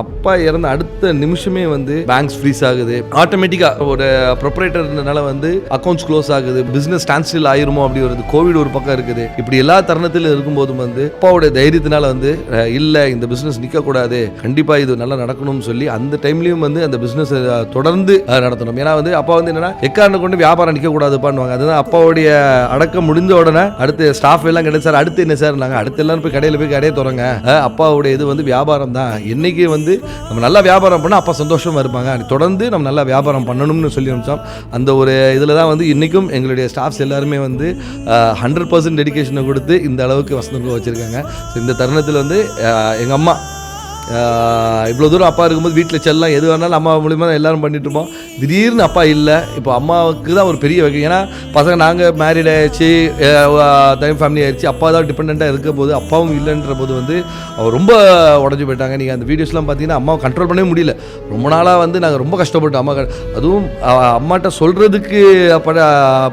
அப்பா இறந்த அடுத்த நிமிஷமே வந்து பேங்க்ஸ் ஃப்ரீஸ் ஆகுது. ஆட்டோமேட்டிக்கா ஒரு ப்ரொப்ரைட்டர்னால வந்து அக்கௌண்ட்ஸ் க்ளோஸ் ஆகுது. பிசினஸ் ஸ்டாண்ட் ஸ்டில் ஆயிருமோ அப்படி வருது. கோவிட் ஒரு பக்கம் இருக்குது. இப்படி எல்லா தருணத்திலும் இருக்கும்போதும் வந்து அப்பாவோட தைரியத்தினால வந்து இல்ல இந்த பிசினஸ் நிக்க கூடாது, கண்டிப்பா இது நல்லா நடக்கணும்னு சொல்லி அந்த டைம்லயும் வந்து அந்த பிசினஸ் தொடர்ந்து நடத்தணும். ஏன்னா வந்து அப்பா வந்து என்னன்னா எக்காரணம் கொண்டு வியாபாரம் நிக்க கூடாதுப்பான்னுவாங்க. அதுதான் அப்பாவுடைய அடக்கம் முடிஞ்ச உடனே அடுத்து ஸ்டாஃப் எல்லாம் கிடைச்சார். அடுத்து என்ன சார் நாங்க அடுத்து எல்லாரும் போய் கடையில போய் கடையை தொடங்க. அப்பாவுடைய இது வந்து வியாபாரம் தான். என்னைக்கு வந்து நம்ம நல்லா வியாபாரம் பண்ணால் அப்பா சந்தோஷமா இருப்பாங்க. தொடர்ந்து நம்ம நல்லா வியாபாரம் பண்ணணும்னு சொல்லி அனுப்பிச்சோம். அந்த ஒரு இதில் தான் வந்து இன்றைக்கும் எங்களுடைய ஸ்டாஃப்ஸ் எல்லாருமே வந்து 100% டெடிகேஷனை கொடுத்து இந்த அளவுக்கு வசந்தங்களை வச்சுருக்காங்க. ஸோ இந்த தருணத்தில் வந்து எங்கள் அம்மா இவ்வளோ தூரம் அப்பா இருக்கும்போது வீட்டில் செல்லாம் எது வேணாலும் அம்மா மூலிமா தான் எல்லோரும் பண்ணிட்டு இருப்போம். திடீர்னு அப்பா இல்லை. இப்போ அம்மாவுக்கு தான் ஒரு பெரிய வகை. ஏன்னா பசங்க நாங்கள் மேரிட் ஆகிடுச்சு, தனி ஃபேமிலி ஆகிடுச்சு, அப்பா தான் டிபெண்ட்டாக இருக்க போது அப்பாவும் இல்லைன்ற போது வந்து அவர் ரொம்ப உடஞ்சி போயிட்டாங்க. நீங்கள் அந்த வீடியோஸ்லாம் பார்த்தீங்கன்னா அம்மாவை கண்ட்ரோல் பண்ணவே முடியல. ரொம்ப நாளாக வந்து நாங்கள் ரொம்ப கஷ்டப்பட்டோம். அம்மா அதுவும் அம்மாட்ட சொல்கிறதுக்கு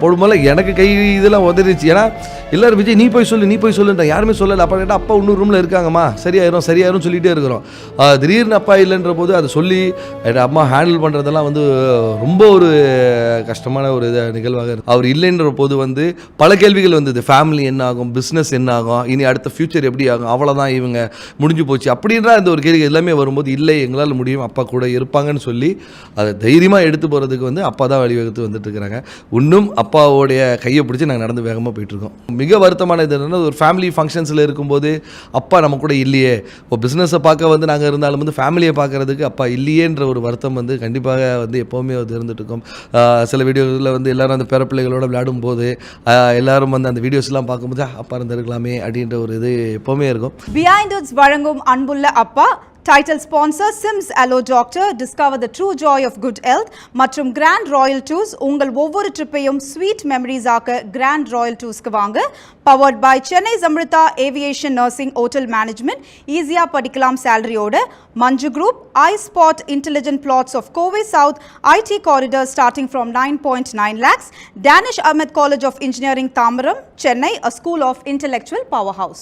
போடும்போது எனக்கு கை இதெல்லாம் உதறிச்சு. ஏன்னா எல்லோரும் விஜய் நீ போய் சொல்லுன்ற யாருமே சொல்லலை. அப்பா கேட்டால் அப்பா இன்னொரு ரூமில் இருக்காங்கம்மா, சரியாயிரும் சொல்லிகிட்டே இருக்கிறோம். திடீர்னு அப்பா இல்லைன்ற போது அதை சொல்லி அம்மா ஹேண்டில் பண்ணுறதெல்லாம் வந்து ரொம்ப ஒரு கஷ்டமான ஒரு நிகழ்வாக இருக்குது. அவர் இல்லைன்ற போது வந்து பல கேள்விகள் வந்தது. ஃபேமிலி என்ன ஆகும், பிஸ்னஸ் என்ன ஆகும், இனி அடுத்த ஃபியூச்சர் எப்படி ஆகும், அவ்வளோதான் இவங்க முடிஞ்சு போச்சு அப்படின்ற அந்த ஒரு கேள்வி எல்லாமே வரும்போது இல்லை எங்களால் முடியும், அப்பா கூட இருப்பாங்கன்னு சொல்லி அதை தைரியமாக எடுத்து போகிறதுக்கு வந்து அப்பா தான் வழிவகுத்து வந்துட்டு இருக்கிறாங்க. இன்னும் அப்பாவோடைய கையை பிடிச்சி நாங்கள் நடந்து வேகமாக போயிட்டுருக்கோம். மிக வருத்தமான இது என்னென்னா ஒரு ஃபேமிலி ஃபங்க்ஷன்ஸில் இருக்கும்போது அப்பா நம்ம கூட இல்லையே, இப்போ பிஸ்னஸை பார்க்க வந்து நாங்கள் இருந்தாலும் வந்து ஃபேமிலியை பார்க்குறதுக்கு அப்பா இல்லையேன்ற ஒரு வருத்தம் வந்து கண்டிப்பாக வந்து எப்போவுமே அது இருந்துட்டு இருக்கும். சில வீடியோஸில் வந்து எல்லோரும் அந்த பேரப்பிள்ளைகளோட விளையாடும் போது எல்லாரும் வந்து அந்த வீடியோஸ்லாம் பார்க்கும்போது அப்பா இருந்திருக்கலாமே அப்படின்ற ஒரு இது எப்போவுமே இருக்கும். பிஹைண்ட் இட்ஸ் வழங்கும் Anbulla Appa title sponsor SIMS hello doctor, discover the true joy of good health மற்றும் கிராண்ட் ராயல் டூர்ஸ். உங்கள் ஒவ்வொரு ட்ரிப்பையும் ஸ்வீட் மெமரிஸ் ஆக்க கிராண்ட் ராயல் டூர்ஸ்க்கு வாங்க. Powered by Chennai Amrita aviation nursing hotel management. ஈஸியா படிக்கலாம் சேலரியோட. Manju group, I spot intelligent flats of Kovai south, IT corridor starting from 9.9 lakhs. Danish Ahmed College of Engineering Tamaram, Chennai, a school of intellectual powerhouse.